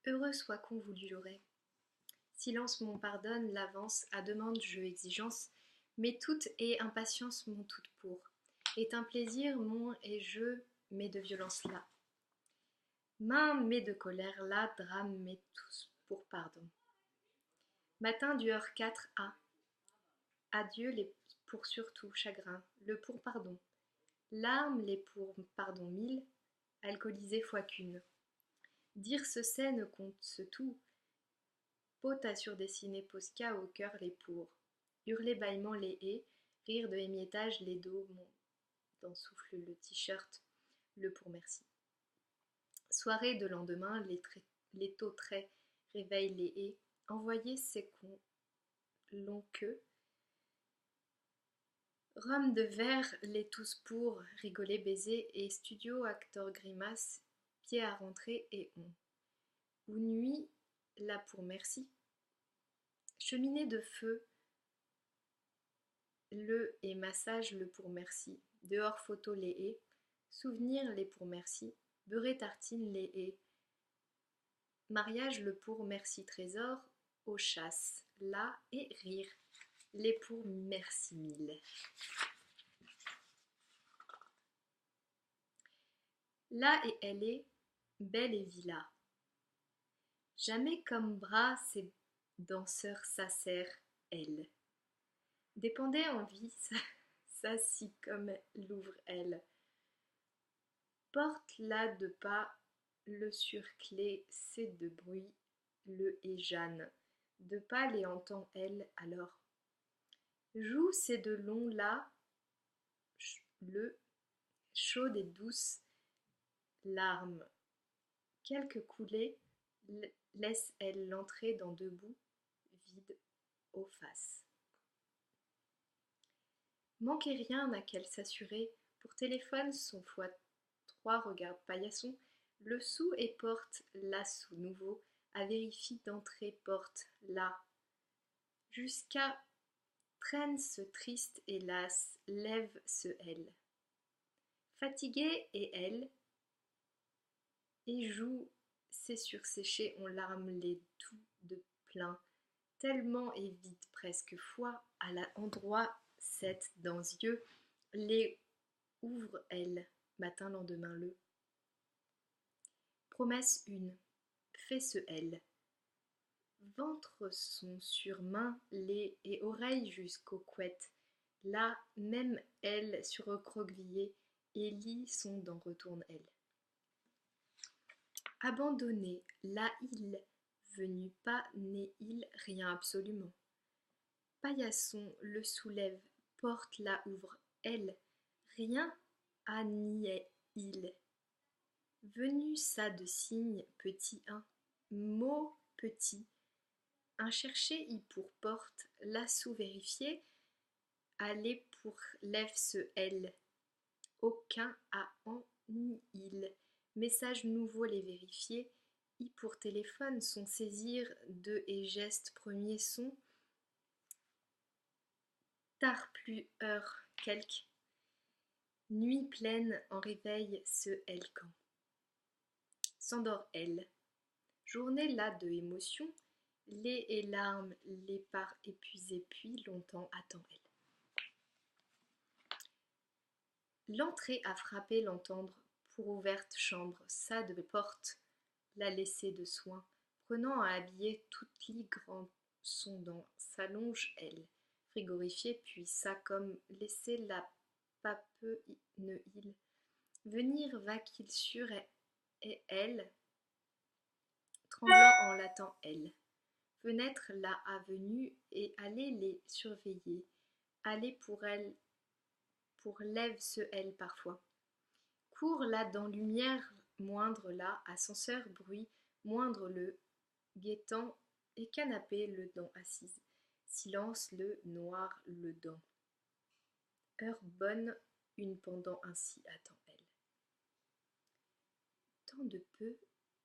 Heureux soit qu'on voulut l'aurait. Silence m'on pardonne, l'avance, à demande je exigence, mais toute et impatience m'ont toute pour. Est un plaisir mon et je, mais de violence là. Main mais de colère là, drame mais tous pour pardon. Matin du heure 4 a. Adieu les pour surtout chagrin, le pour pardon. Larmes les pour pardon mille, alcoolisé fois qu'une. Dire ce c'est ne compte ce tout. Pot à surdessiner Posca au cœur les pour. Hurler bâillement les haies, rire de émiettage les dos, mon souffle le t-shirt, le pour merci. Soirée de lendemain, les taux traits réveillent les haies, envoyer ces cons longs queues. Rhum de verre, les tous pour, rigoler, baiser, et studio, acteur grimace, pied à rentrer et on. Ou nuit, là pour merci. Cheminée de feu, le et massage le pour merci. Dehors photo les haies, souvenir les pour merci. Beurré tartine les haies. Mariage le pour merci trésor, aux chasses, là et rire, les pour merci mille. Là et elle est, belle et villa. Jamais comme bras ces danseurs s'acèrent, elle. Dépendait en vie, ça si comme l'ouvre elle. Porte là de pas, le surclé, c'est de bruit, le et Jeanne. De pas les entend elle alors. Joue c'est de long là, le chaude et douce larmes. Quelques coulées laisse elle l'entrée dans debout, vide aux faces. Manquait rien à qu'elle s'assurait, pour téléphone son fois trois regarde paillasson, le sou et porte là sous nouveau, à vérifie d'entrée porte là. Jusqu'à traîne ce triste hélas, lève ce elle. Fatiguée et elle, et joue c'est surséché on larme les doux de plein, tellement et vite presque foi, à l'endroit cette dans yeux, les ouvre elle, matin lendemain le. Promesse une, fait ce elle. Ventre son sur main, les et oreilles jusqu'aux couettes. Là, même elle sur recroquevillée, et lit son dent retourne elle. Abandonné, là il, venu pas né il, rien absolument. Paillasson le soulève, porte là ouvre elle, rien à nier il. Venu ça de signe petit un, mot petit, un chercher y pour porte, là sous vérifier, aller pour lève ce elle, aucun à en ni il, message nouveau les vérifier, y pour téléphone son saisir de et geste premier son, tard plus heure quelque, nuit pleine en réveil ce elle quand. S'endort elle, journée là de émotion, les et larmes les par épuisées puis longtemps attend elle. L'entrée a frappé l'entendre, pour ouverte chambre, ça de porte, la laissée de soin, prenant à habiller toute lit grand sondant, s'allonge elle, frigorifiée puis ça comme laisser la pape ne il, venir va qu'il sur et elle, tremblant en l'attend elle, fenêtre la avenue et aller les surveiller, aller pour elle, pour lève ce elle parfois. Cours là dans lumière moindre là, ascenseur bruit moindre le, guettant et canapé le dent assise, silence le noir le dent. Heure bonne, une pendant ainsi attend elle. Tant de peu,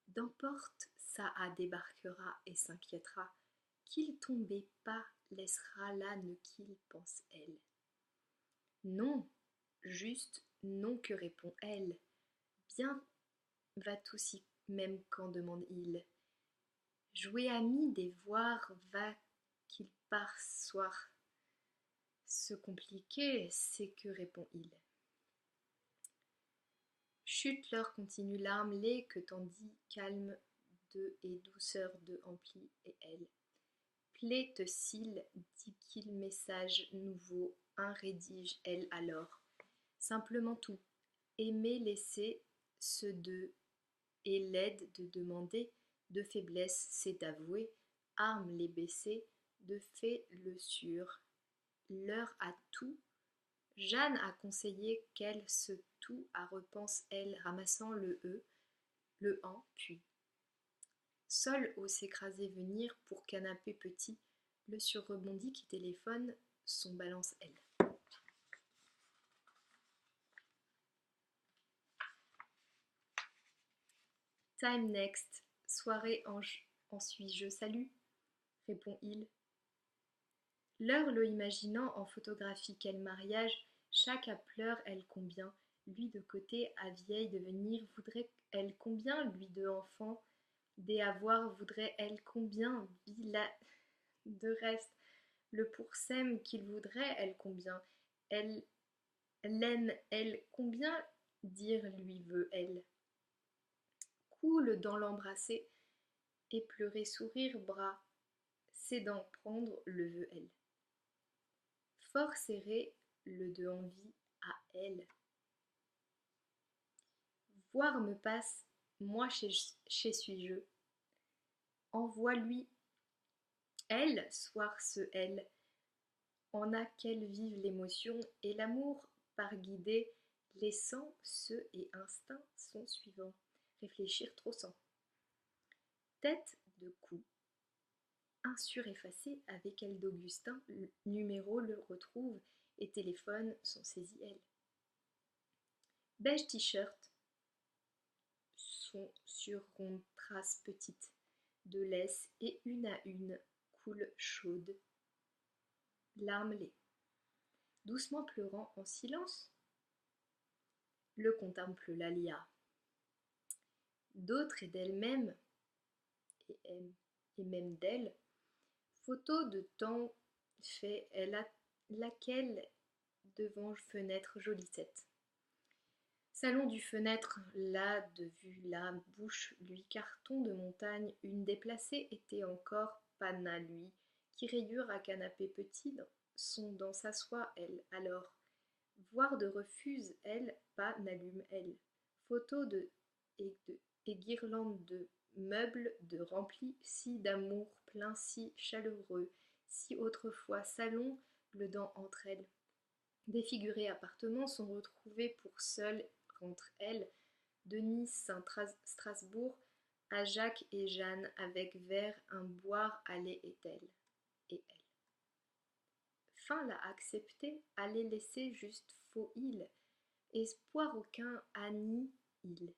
d'emporte ça à débarquera et s'inquiétera, qu'il tombait pas laissera là ne qu'il pense elle. Non, juste non que répond elle. Bien va tout si même quand demande il. Jouer ami des voirs va qu'il part soir. Ce compliqué, c'est que répond-il. Chute leur continue l'armelée que tendit calme de et douceur de emplit et elle. Plaît te cils, dit qu'il message nouveau, un rédige elle alors. Simplement tout, aimer laisser ce deux, et l'aide de demander, de faiblesse c'est d'avouer, arme les baisser, de fait le sûr. L'heure à tout, Jeanne a conseillé qu'elle se tout à repense elle, ramassant le e, le en, puis. Seul ose s'écraser venir pour canapé petit, le surrebondit qui téléphone, son balance elle. Time next, soirée en suis-je salut, répond-il. L'heure le imaginant en photographie quel mariage, chaque à pleurs elle combien, lui de côté à vieille devenir voudrait elle combien, lui de enfant, des avoir voudrait elle combien, de reste, le pourcème qu'il voudrait elle combien, elle l'aime elle combien, dire lui veut elle. Coule dans l'embrasser, et pleurer sourire bras, cédant prendre le veut elle. Fort serré, le de envie à elle. Voir me passe, moi chez suis-je. Envoie-lui, elle, soir ce elle, en a qu'elle vive l'émotion et l'amour par guider, laissant ceux et instincts sont suivants. Réfléchir trop sans. Tête de cou. Un sureffacé avec elle d'Augustin, numéro le retrouve et téléphone sont saisis elle. Beige t-shirt, sont sur ronde trace petite, de laisse et une à une coule chaude, larmelée. Doucement pleurant en silence, le contemple l'Alia. D'autres et d'elle-même, et même d'elle, photo de temps fait elle a laquelle devant fenêtre jolie tête. Salon du fenêtre, là de vue la bouche lui carton de montagne, une déplacée était encore pana lui, qui rayure à canapé petit, sont dans s'assoit elle, alors, voir de refuse elle, pas n'allume elle, photo et guirlande de meubles de remplis, si d'amour plein, si chaleureux, si autrefois salon, le dent entre elles. Défigurés appartements sont retrouvés pour seuls entre elles, de Nice Saint-Strasbourg, à Jacques et Jeanne, avec verre, un boire, aller et elle. Fin l'a accepté, allait laisser juste faux il, espoir aucun Annie il.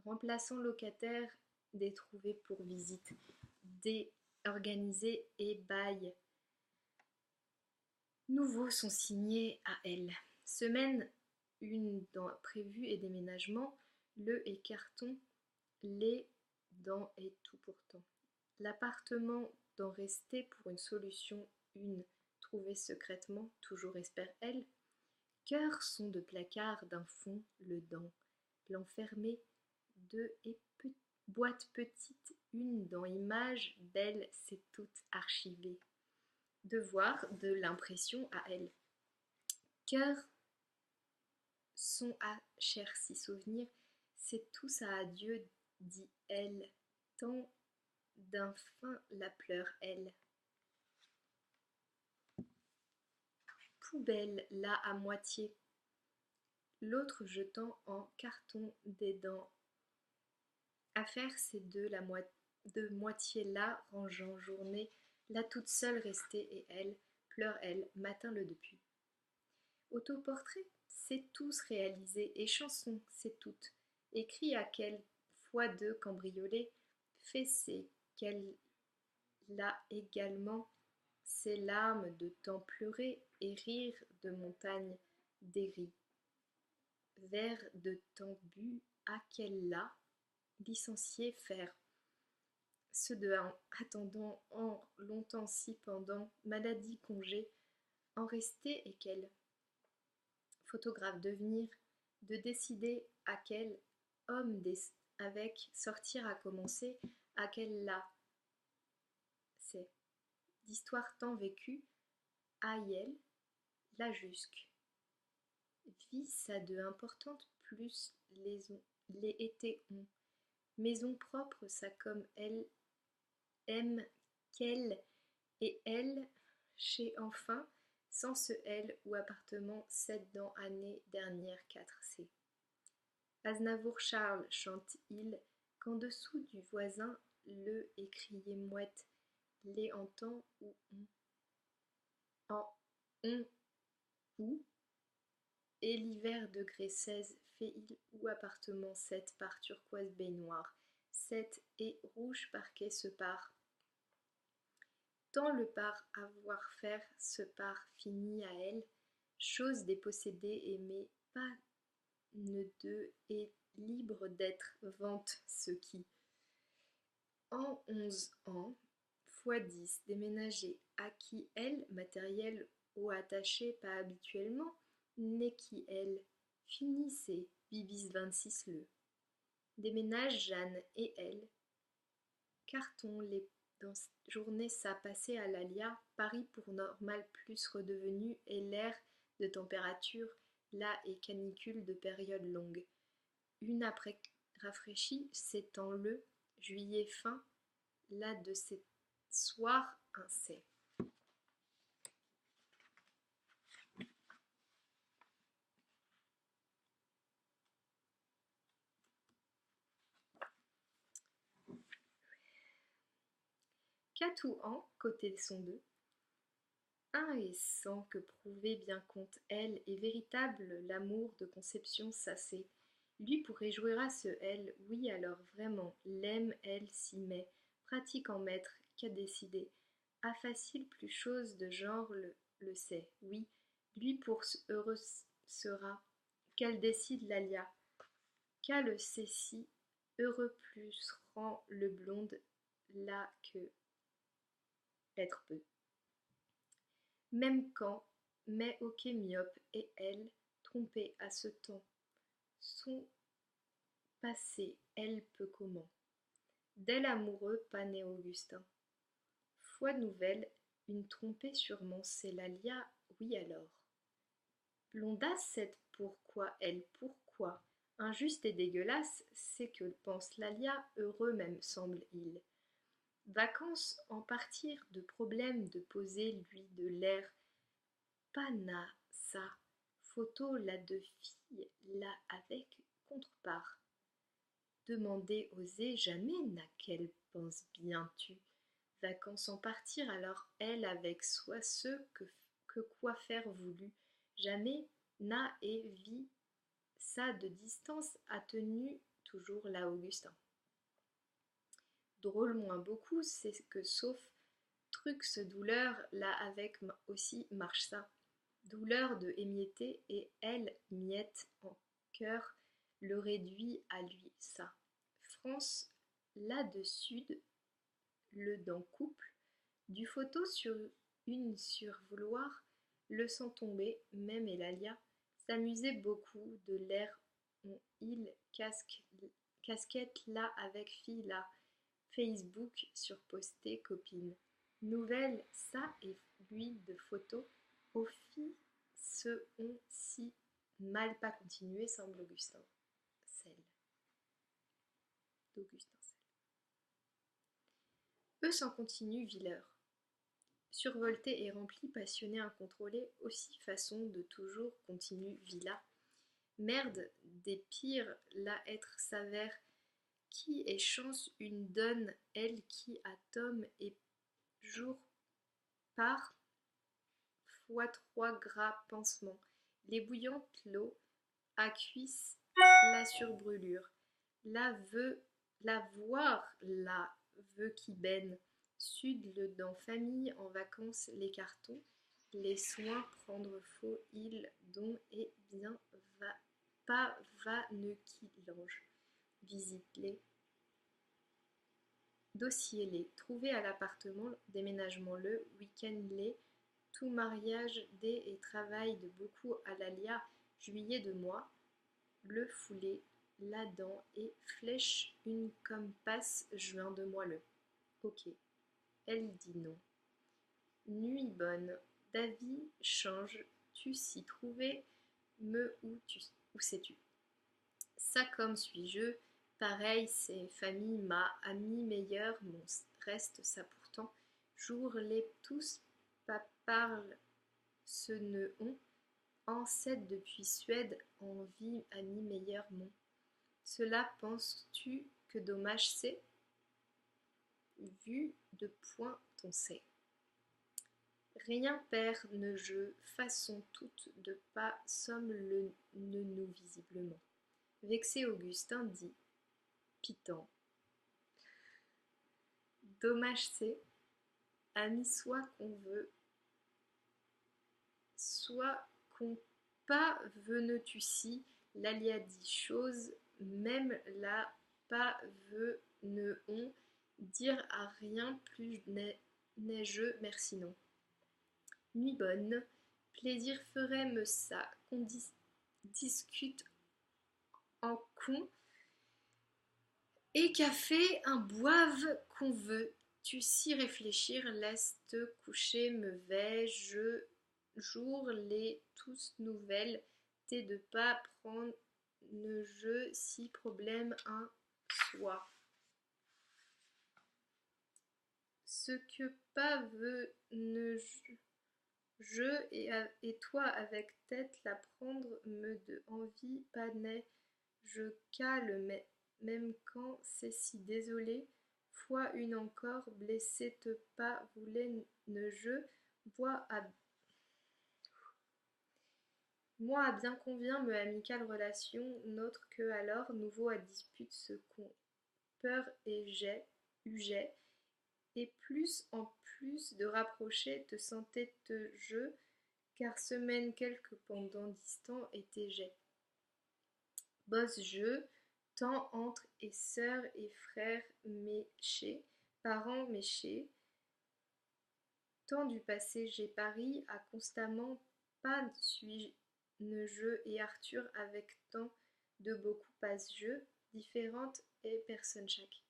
Remplaçant locataire, détrouvé pour visite, déorganisé et bail. Nouveaux sont signés à elle. Semaine une dans prévu et déménagement, le et carton, les dans et tout pourtant. L'appartement d'en rester pour une solution, une trouvée secrètement, toujours espère elle. Cœurs sont de placard d'un fond, le dent, l'enfermé, deux et boîte petite, une dans image, belle, c'est toute archivée. Devoir de l'impression à elle. Cœurs sont à cher si souvenir, c'est tout ça adieu, dit elle, tant d'un fin la pleure elle. Poubelle là à moitié, l'autre jetant en carton des dents. Affaire ces deux de moitié là, rangeant journée, là toute seule restée et elle, pleure elle, matin le depuis. Autoportrait, c'est tous réalisé, et chanson, c'est toutes, écrit à quelle fois deux cambriolés, fait c'est qu'elle l'a également, ses larmes de temps pleurer et rire de montagne déris, vers de temps bu à qu'elle l'a, licencié faire, ceux de attendant en longtemps si pendant, maladie, congé, en rester et quel photographe devenir, de décider à quel homme avec sortir à commencer, à quel là, c'est, d'histoire tant vécue, aïel, la jusque, vie ça de importante plus les étés ont, maison propre ça comme elle aime qu'elle et elle, chez enfin, sans ce elle ou appartement 7 dans année dernière 4C. Aznavour Charles chante-il, qu'en dessous du voisin le écrier mouette, les entend ou en on ou, et l'hiver degré 16 fait-il ou appartement 7 par turquoise baignoire, 7 et rouge parquet se part. Tant le par avoir-faire se part fini à elle, chose dépossédée aimée, pas ne deux et libre d'être vante ce qui, en 11 ans, fois 10 déménagé, à qui elle, matériel ou attaché pas habituellement, n'est qui elle, finissez, bibis 26 le. Déménage Jeanne et elle, carton les dans journée ça passait à l'Alia, Paris pour normal plus redevenu et l'air de température, là et canicule de période longue. Une après rafraîchie, s'étend le juillet fin, là de ces soirs un c'est. Catouan, côté son deux, un et sans que prouver bien compte elle, et véritable l'amour de conception s'assait. Lui pour réjouir à ce elle, oui alors vraiment, l'aime elle s'y met, pratique en maître, qu'a décidé. A facile plus chose de genre le sait, oui, lui pour heureux sera, qu'elle décide l'Alia, qu'à le sait si, heureux plus rend le blonde là que être peu. Même quand, mais ok myope et elle, trompée à ce temps, sont passés, elle peut comment. Dès l'amoureux pas né Augustin. Foi nouvelle, une trompée sûrement, c'est l'Alia, oui alors. Blondasse cette pourquoi elle pourquoi, injuste et dégueulasse, c'est que pense l'Alia, heureux même semble-il. Vacances en partir de problème de poser lui de l'air, pana sa photo là de fille là avec contrepart. Demander oser jamais n'a qu'elle pense bien tu. Vacances en partir alors elle avec soi ce que quoi faire voulu. Jamais n'a et vit ça de distance a tenu toujours là Augustin. Drôle moins beaucoup, c'est que sauf truc ce douleur là avec aussi marche ça. Douleur de émietter et elle miette en cœur le réduit à lui ça. France là de sud le dans couple du photo sur une sur vouloir le sent tomber même et l'Alia s'amusait beaucoup de l'air il casquette là avec fille là Facebook sur posté copine nouvelle ça et lui de photos aux filles se ont si mal pas continué semble Augustin Celle d'Augustin Celle. Eux s'en continuent Villers survolté et rempli, passionné, incontrôlé, aussi façon de toujours continue Villa. Merde des pires, là être s'avère, qui est chance une donne, elle qui à Tom et jour par fois 3 gras pansements, les bouillantes l'eau à cuisse la surbrûlure, la voir la veut qui baigne, sud le dans famille en vacances les cartons, les soins prendre faux il dont et bien va pas va ne qui l'ange, visite les dossier les, trouvé à l'appartement, déménagement le, week-end les, tout mariage des et travail de beaucoup à l'alia, juillet de mois, le foulé, la dent et flèche une comme passe, juin de mois le. Ok. Elle dit non. Nuit bonne, d'avis change, tu s'y trouvais, me où sais-tu? Ça comme suis-je, pareil c'est famille ma, ami meilleur, mon reste ça pourtant, jour les tous pas parlent, ce ne ont, ancêtre depuis Suède, en vie ami meilleur mon. Cela penses-tu que dommage c'est? Vu de point ton sait. Rien perd ne je, façon toute de pas somme le ne nous visiblement. Vexé Augustin dit, pitant. Dommage c'est, ami soit qu'on veut, soit qu'on pas veut-tu si, l'alia dit chose, même là pas veut ne on, dire à rien plus n'est-je, merci non. Nuit bonne, plaisir ferait me ça, qu'on discute en con, et café un boive qu'on veut, tu s'y réfléchir, laisse te coucher, me vais, je jour les tous nouvelles, t'es de pas prendre ne je si problème un soi. Ce que pas veut ne je et toi avec tête la prendre me de envie pas n'est, je cale même quand c'est si désolé, fois une encore, blessé te pas voulait ne je, vois à moi à bien convient me amicale relation, notre que alors, nouveau à dispute ce qu'on peur et j'ai, et plus en plus de rapprocher te sentais te je, car semaine quelque pendant distant était j'ai. Bosse je, tant entre et sœurs et frères méchés, parents méchés, tant du passé j'ai Paris, à constamment pas suis ne je et Arthur avec tant de beaucoup passe je, différentes et personne chaque.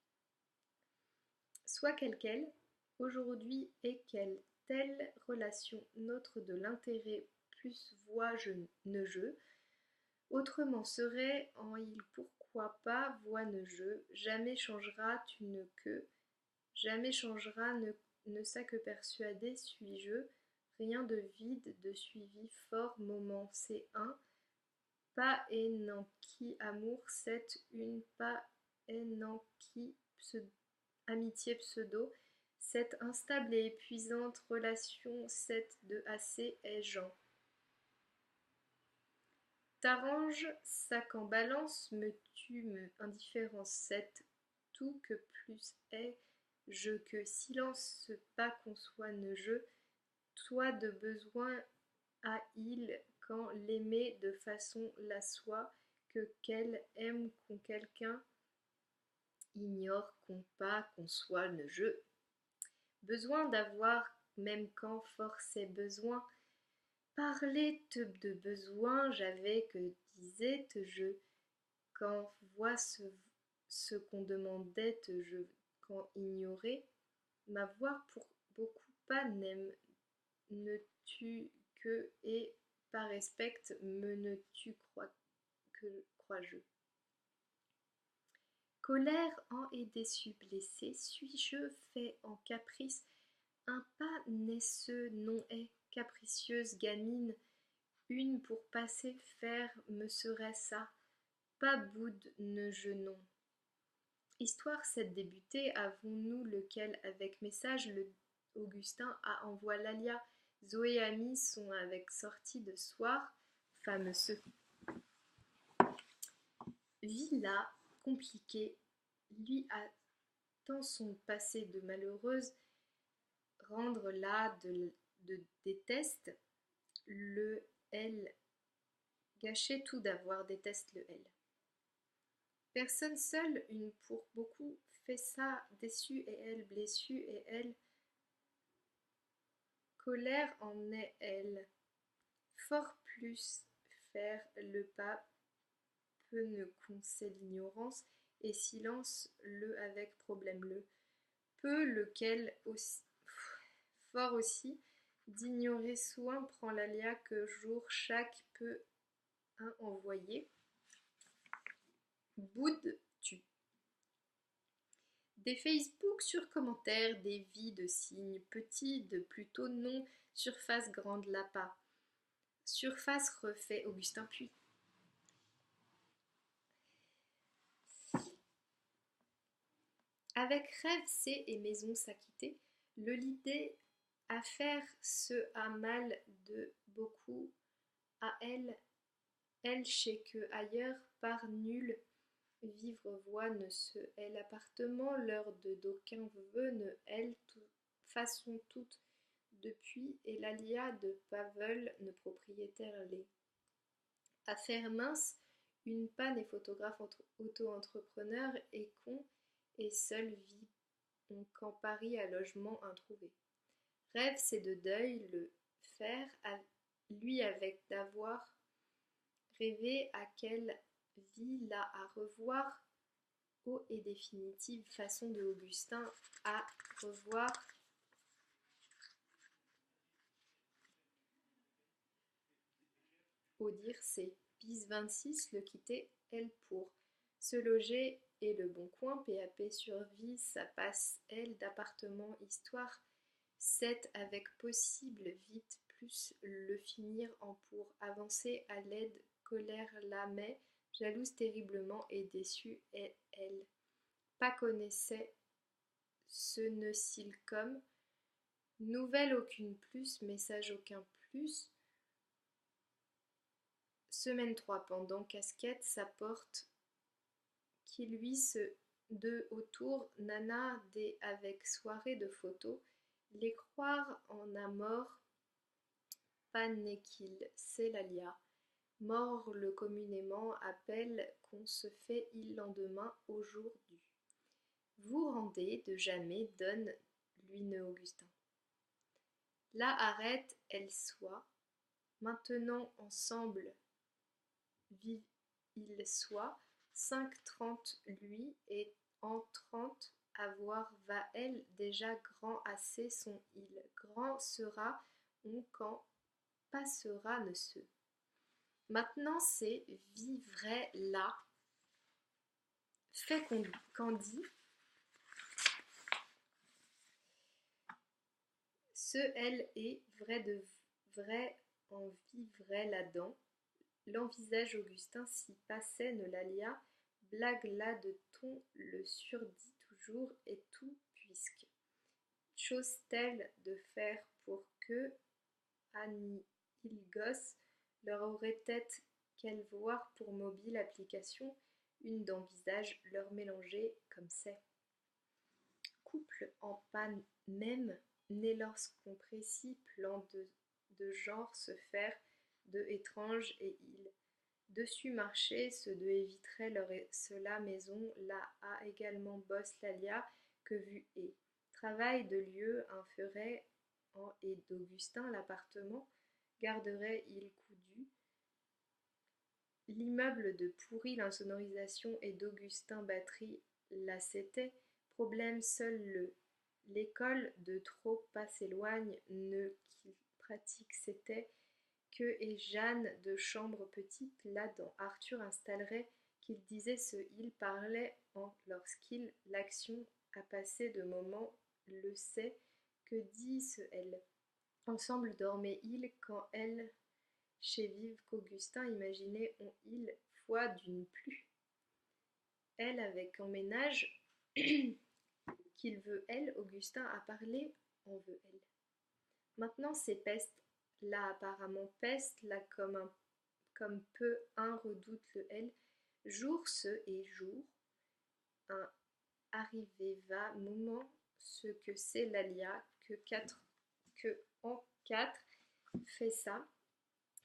Soit quelle, aujourd'hui est quelle telle relation notre de l'intérêt plus voix je ne je, autrement serait en il pourquoi pas voix ne je, jamais changera tu ne que, jamais changera ne ça que persuadé suis-je, rien de vide, de suivi fort moment c'est un, pas qui amour c'est une, pas qui amitié pseudo, cette instable et épuisante relation cette de assez est Jean. T'arrange ça qu'en balance me tue me indifférence cette tout que plus est je que silence se pas conçoit ne je, toi de besoin à il quand l'aimer de façon la soit que qu'elle aime qu'on quelqu'un ignore qu'on pas qu'on soit ne je. Besoin d'avoir même quand force est besoin. Parler de besoin, j'avais que disait je. Quand vois ce qu'on demandait je quand ignorer. M'avoir pour beaucoup pas n'aime ne tu que et par respect me ne tu crois-je. Colère en et déçu blessé, suis-je fait en caprice, un pas n'est ce non est, capricieuse gamine, une pour passer faire me serait ça, pas boude ne je non. Histoire cette débutée, avons-nous lequel avec message le Augustin a envoie l'alia, Zoé et Ami sont avec sortie de soir, fameux ce. Villa compliquée, lui a tant son passé de malheureuse, rendre là de déteste, le elle, gâcher tout d'avoir déteste le elle. Personne seule, une pour beaucoup fait ça, déçu et elle, blessue et elle, colère en est elle. Fort plus faire le pas, peu ne concède l'ignorance, et silence le avec problème le. Peu lequel aussi, fort aussi, d'ignorer soin prend l'alia que jour chaque peut un envoyer. Boude tu. Des Facebook sur commentaires, des vies de signes petits, de plutôt non, surface grande l'appât. Surface refait Augustin Puy. Avec rêve, c'est et maison s'acquitter, le l'idée à faire ce a mal de beaucoup à elle, elle chez que ailleurs par nul vivre voie ne se elle appartement l'heure de d'aucun veut ne elle façon toute depuis et l'alia de Pavel ne propriétaire les. Affaire mince, une panne et photographe auto-entrepreneur et con et seul vit on qu'en Paris à logement introuvé. Rêve c'est de deuil le faire à lui avec d'avoir rêvé à quelle vie là à revoir ô et définitive façon de Augustin à revoir au dire c'est bis 26 le quitter elle pour se loger et le bon coin PAP survie ça passe elle d'appartement histoire 7 avec possible vite plus le finir en pour avancer à l'aide colère la mais jalouse terriblement et déçue est elle pas connaissait ce ne s'il comme nouvelle aucune plus message aucun plus semaine 3 pendant casquette sa porte qui lui se de autour nana des avec soirée de photos les croire en a mort pas n'est qu'il c'est l'alia mort le communément appelle qu'on se fait il lendemain au jour du vous rendez de jamais donne lui ne Augustin là arrête elle soit maintenant ensemble vive il soit 5:30 lui et en 30 avoir va elle déjà grand assez son il grand sera on quand passera ne se maintenant c'est vivrait là fait qu'on dit ce elle est vrai de vrai en vivrait là-dedans l'envisage Augustin s'y passait ne l'alia blague là de ton le surdit toujours et tout puisque chose telle de faire pour que Annie il gosse leur aurait tête qu'elle voir pour mobile application une d'envisage leur mélanger comme c'est couple en panne même né lorsqu'on précis plan de genre se faire de étrange et il dessus marcher ceux de éviterait leur cela maison là a également bosse l'alia que vu et travail de lieu un ferait en et d'Augustin l'appartement garderait il coudu l'immeuble de pourri l'insonorisation et d'Augustin batterie là c'était problème seul le l'école de trop pas s'éloigne ne qu'il pratique c'était que et Jeanne de chambre petite là dans Arthur installerait qu'il disait ce il parlait en lorsqu'il l'action a passé de moment le sait que dit ce elle ensemble dormait il quand elle chez vive qu'Augustin imaginait on il foi d'une plus elle avec en ménage qu'il veut elle Augustin a parlé en veut elle maintenant c'est peste là apparemment peste là comme peu un redoute le elle jour ce et jour un arrivé va moment ce que c'est l'alia que en 4 fait ça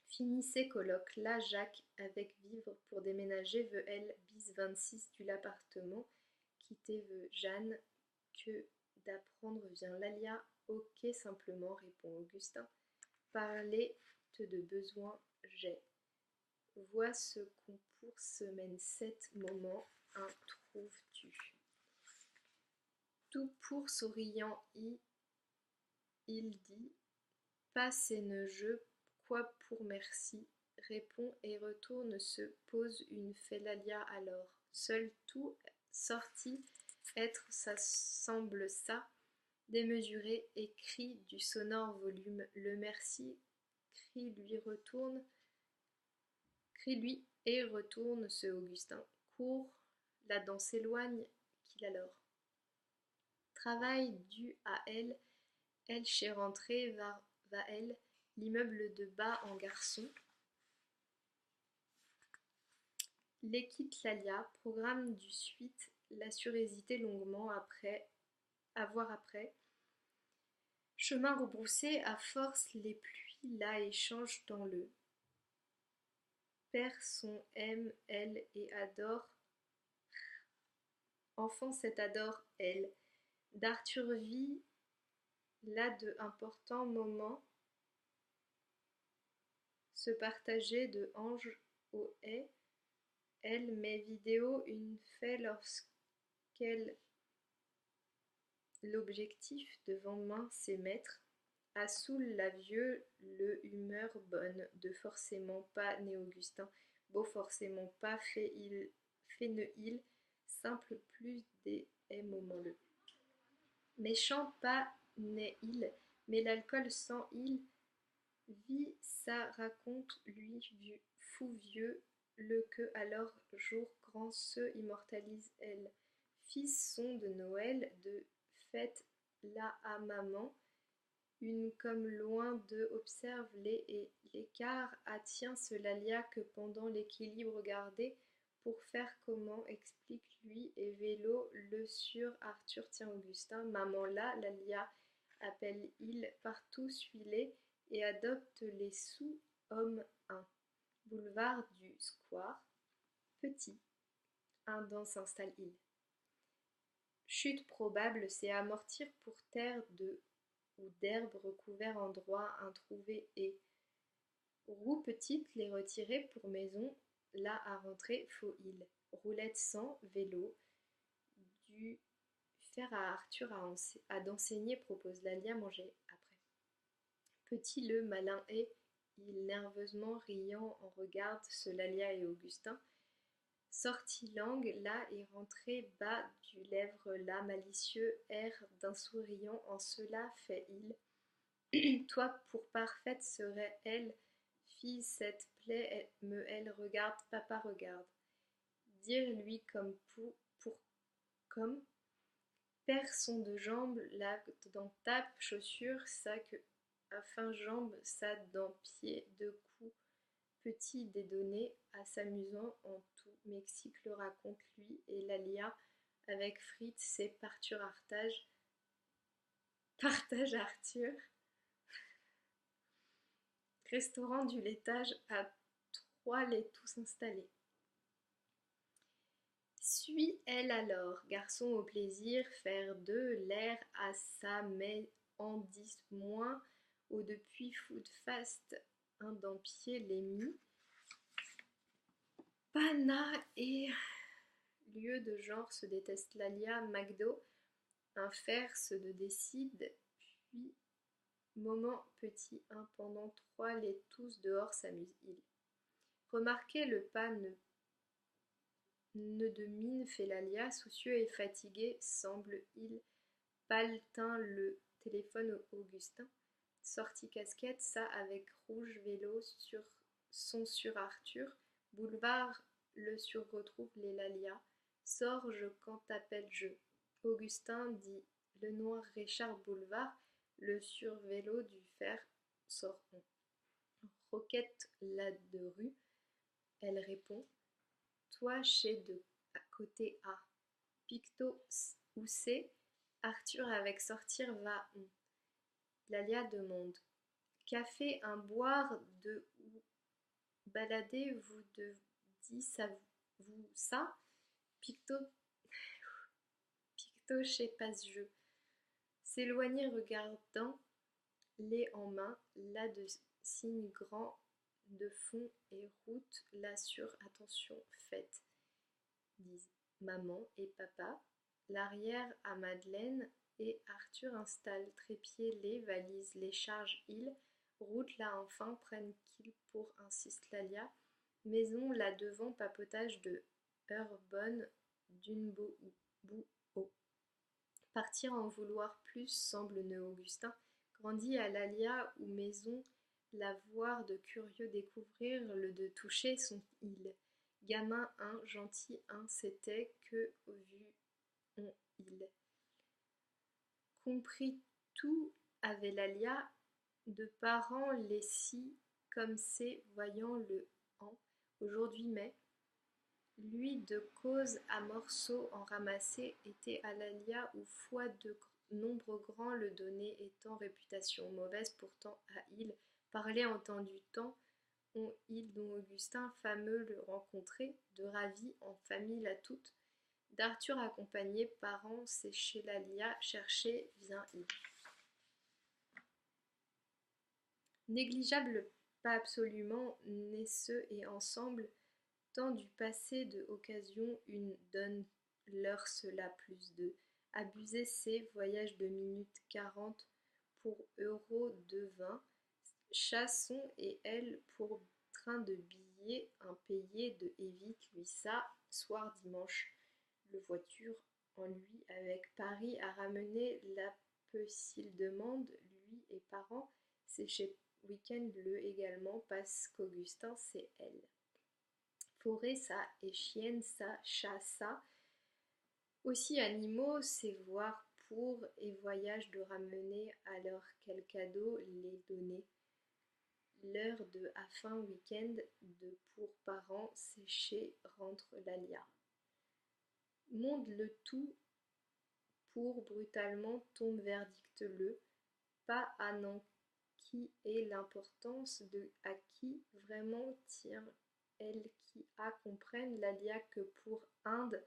finissez colloque là Jacques avec vivre pour déménager veut elle bis 26 du l'appartement quitter veut Jeanne, que d'apprendre vient Lalia. Ok simplement, répond Augustin. Parler de besoin j'ai. Vois ce qu'on pour semaine 7 moments, un trouves-tu. Tout pour souriant il dit, pas c'est ne je, quoi pour merci, répond et retourne se pose une Félalia alors. Seul tout sorti être ça semble ça, démesuré et crie du sonore volume, le merci, crie lui et retourne ce Augustin, court, la dent s'éloigne, qu'il alors. Travail dû à elle chez rentrée va elle, l'immeuble de bas en garçon. Les quitte Lalia, programme du suite, l'assure hésiter longuement avoir après. Chemin rebroussé, à force les pluies là échangent dans le. Père son aime, elle et adore. Enfant cet adore, elle. D'Arthur vit là de importants moments se partager de ange au haie. Elle met vidéo une fait lorsqu'elle l'objectif devant main ses maîtres, à soule la vieux le humeur bonne, de forcément pas né Augustin, beau forcément pas fait ne il, simple plus des moments le. Méchant pas n'est il, mais l'alcool sans il, vit ça raconte lui fou vieux, le que alors jour grand se immortalise elle. Fils sont de Noël, de fête là à maman, une comme loin d'eux observe les et l'écart attient ce Lalia que pendant l'équilibre gardé, pour faire comment explique lui et vélo le sur Arthur tient Augustin, maman là, Lalia appelle il, partout suit-les et adopte les sous-hommes un. Boulevard du Square, petit, un dans s'installe-il. Chute probable, c'est amortir pour terre de ou d'herbe recouvert endroit introuvé et. Roue petite, les retirer pour maison, là à rentrer, faut il. Roulette sans, vélo, du faire à Arthur à d'enseigner, propose Lalia manger après. Petit le malin est, il nerveusement riant en regarde ce Lalia et Augustin. Sorti langue là et rentré bas du lèvre là malicieux air d'un souriant en cela fait il. Toi pour parfaite serait elle, fille cette plaie elle regarde, papa regarde. Dire lui comme pour comme. Père son de jambes, là dans tape, chaussure, ça que à fin jambe, ça dans pied, deux coups. Petit dédonné, à s'amusant en tout Mexique le raconte lui et Lalia avec Fritz c'est partage Arthur. Restaurant du laitage à trois les tous installés. Suis elle alors, garçon au plaisir, faire de l'air à sa mais en 10 moins, au depuis foot fast, un d'empied les mis. Pana et lieu de genre se déteste Lalia, McDo, un fer se de décide, puis moment petit, un pendant trois les tous dehors s'amuse-il. Remarquez le pas ne de mine fait Lalia, soucieux et fatigué, semble-il, paletin le téléphone Augustin, sorti casquette, ça avec rouge vélo sur Arthur, boulevard le sur retrouve les Lalia, sors je quand t'appelle je. Augustin dit le noir Richard boulevard, le sur vélo du fer sort on. Roquette la de rue, elle répond. Toi chez de à côté A. Picto où c'est, Arthur avec sortir va on. Lalia demande. Café un boire de ou balader vous de dit ça vous ça. Picto Toché passe-je, s'éloigner regardant, les en main, là de signes grands de fond et route, là sur attention faite, disent maman et papa. L'arrière à Madeleine et Arthur installe trépied les valises, les charges ils, route là enfin prennent qu'ils pour insiste Lalia, maison là devant papotage de heure bonne d'une bout haut. Partir en vouloir plus semble nœud Augustin, grandit à Lalia ou maison, la voir de curieux découvrir, le de toucher son île. Gamin un, gentil un, c'était que vu on il. Compris tout avait Lalia, de parents les si comme c'est, voyant le en, aujourd'hui mais, lui de cause à morceaux en ramasser était à Lalia ou foi de nombre grand le donner étant réputation mauvaise pourtant à il, parler entendu tant, on il dont Augustin fameux le rencontrer, de ravi en famille la toute, d'Arthur accompagné parents c'est chez Lalia chercher vient il. Négligeable pas absolument, naisseux et ensemble, tant du passé de occasion une donne leur cela plus de, abuser ces voyages de minutes 40 pour euros de vin, Chasson et elle pour train de billets impayés de évite lui ça, soir dimanche, le voiture en lui avec Paris à ramener la peu s'il demande, lui et parents, c'est chez week-end le également parce qu'Augustin c'est elle. Forêt ça et chienne ça, chat ça. Aussi animaux, c'est voir pour et voyage de ramener à leur quel cadeau les donner. L'heure de à fin week-end de pour parents, c'est chez rentre Lalia. Monde le tout pour brutalement tombe verdict le, pas à n'en qui est l'importance de à qui vraiment tire elle qui a comprenne Lalia que pour Inde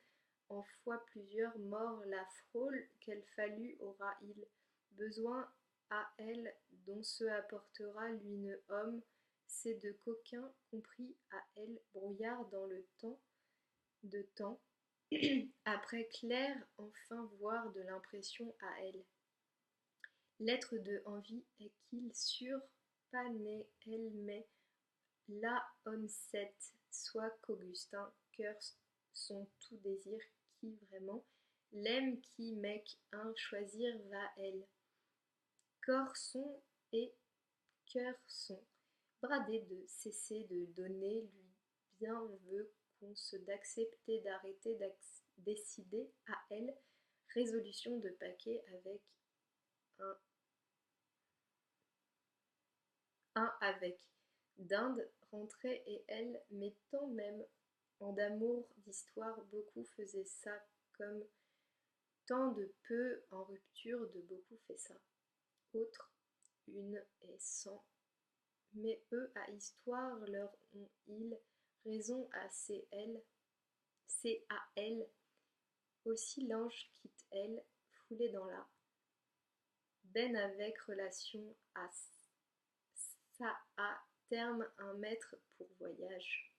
en fois plusieurs morts la frôle qu'elle fallut aura-il besoin à elle dont se apportera l'une homme c'est de qu'aucun compris à elle brouillard dans le temps de temps après clair enfin voir de l'impression à elle. L'être de envie est qu'il sur pas né elle mais là homme sept, soit qu'Augustin cœur son tout désir qui vraiment l'aime qui mec un choisir va elle. Corps son et cœur son, bradé de cesser de donner lui bien veut qu'on se d'accepter d'arrêter décider à elle, résolution de paquet avec un avec, d'Inde rentrait et elle, mettant même en d'amour d'histoire, beaucoup faisaient ça comme tant de peu en rupture de beaucoup fait ça. Autre, une et cent, mais eux à histoire leur ont ils raison à c'est à elle, aussi l'ange quitte elle, foulée dans la, ben avec relation à ça à terme un maître pour voyage.